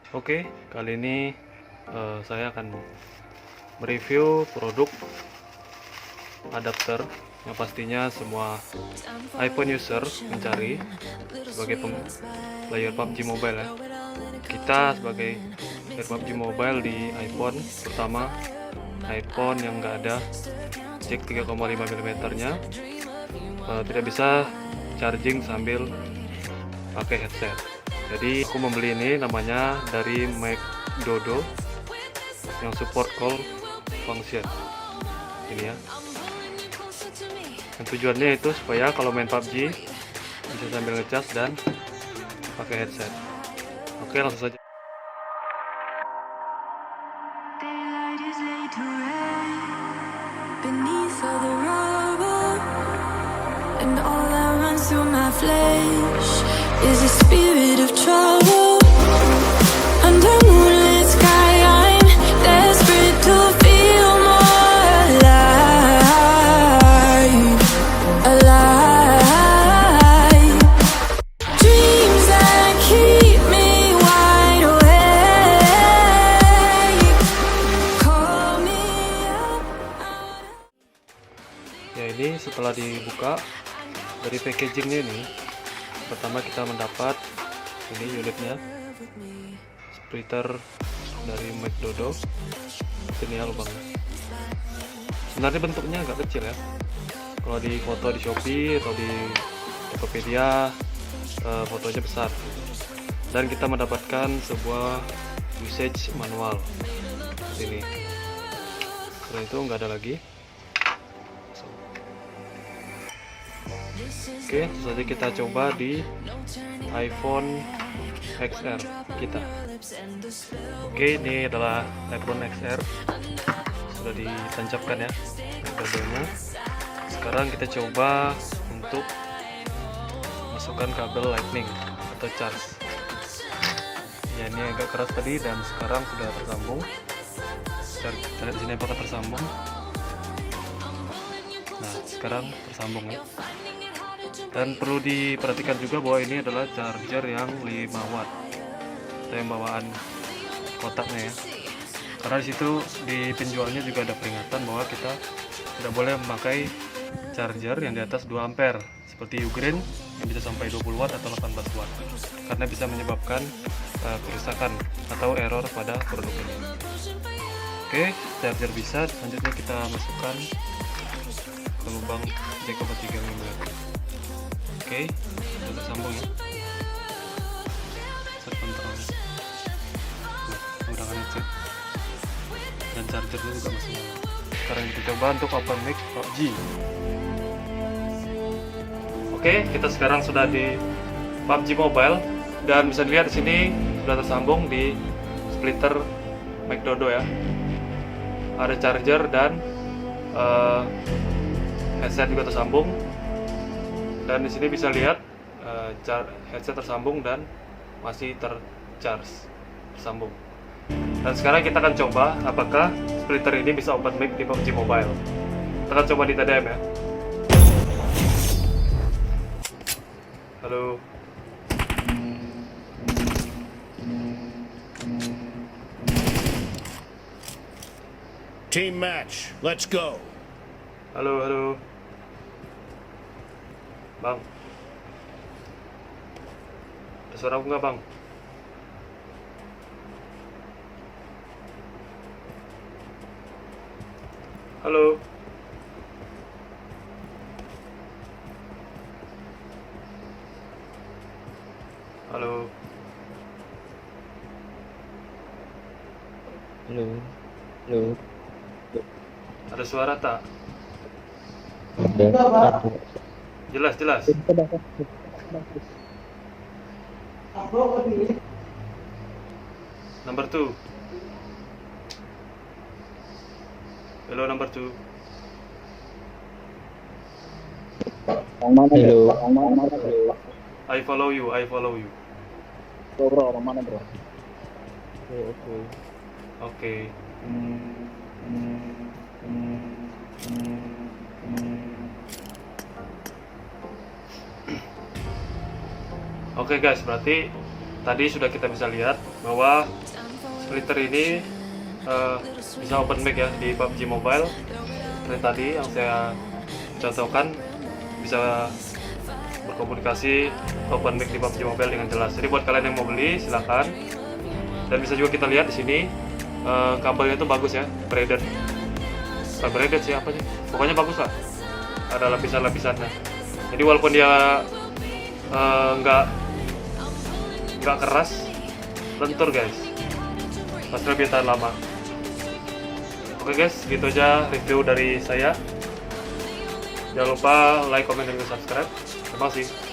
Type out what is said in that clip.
Oke, kali ini saya akan mereview produk adapter yang pastinya semua iPhone user mencari sebagai player PUBG Mobile ya. Kita sebagai player PUBG Mobile di iPhone, terutama iPhone yang nggak ada jack 3,5 mm nya, tidak bisa charging sambil pakai headset. Jadi aku membeli ini, namanya dari McDodo yang support call function ini ya. Dan tujuannya itu supaya kalau main PUBG bisa sambil ngecas dan pakai headset. Oke, langsung saja. Beneath all the rubble, and all that runs through my flesh is a spirit of trouble. Under moonlit sky, I'm desperate to feel more alive, alive. Dreams that keep me wide awake, call me up. Ya, ini setelah dibuka dari packagingnya ini, pertama kita mendapat ini unitnya, splitter dari McDodo. Ini ya lubangnya. Sebenarnya bentuknya agak kecil ya. Kalau di foto di Shopee atau di Tokopedia fotonya besar. Dan kita mendapatkan sebuah usage manual ini. Setelah itu nggak ada lagi. Oke, langsung saja kita coba di iPhone XR kita. Oke, ini adalah iPhone XR, sudah ditancapkan ya kabelnya. Sekarang kita coba untuk masukkan kabel lightning atau charge. Ya, ini agak keras tadi dan sekarang sudah tersambung. Kita lihat di sini apakah tersambung. Nah, sekarang tersambung ya. Dan perlu diperhatikan juga bahwa ini adalah charger yang 5 watt atau yang bawaan kotaknya ya. Karena disitu di penjualnya juga ada peringatan bahwa kita tidak boleh memakai charger yang di atas 2 ampere seperti Ugreen yang bisa sampai 20 watt atau 18 watt, karena bisa menyebabkan kerusakan atau error pada produk ini. Oke, charger bisa. Selanjutnya kita masukkan ke lubang jack 3 mm. Oke, sudah tersambung ya. Set kontrol. Menggunakan headset. Dan chargernya juga masih nyala. Sekarang kita coba untuk open mic PUBG. Oke, kita sekarang sudah di PUBG Mobile dan bisa dilihat di sini sudah tersambung di splitter McDodo ya. Ada charger dan headset juga tersambung. Dan di sini bisa lihat headset tersambung dan masih tersambung. Dan sekarang kita akan coba apakah splitter ini bisa open mic di PUBG Mobile. Kita akan coba di TDM ya. Halo. Team match, let's go. Halo, halo. Bang. Ada suara aku nggak, Bang? Halo. Halo. Halo, halo. Ada suara tak? Ada. Jelas, jelas. Number 2. Hello, number 2. Halo. I follow you, I follow you. Bro, orang mana, bro? Oke. Oke. Oke guys, berarti tadi sudah kita bisa lihat bahwa splitter ini bisa open mic ya di PUBG Mobile. Seperti tadi yang saya contohkan, bisa berkomunikasi open mic di PUBG Mobile dengan jelas. Jadi buat kalian yang mau beli silakan. Dan bisa juga kita lihat di sini kabelnya itu bagus ya, braided. Bukan braided sih, apa sih? Pokoknya bagus lah. Ada lapisan-lapisannya. Jadi walaupun dia nggak keras, lentur guys. Pasti lebih tahan lama. Oke guys, gitu aja review dari saya. Jangan lupa like, comment, dan subscribe. Terima kasih.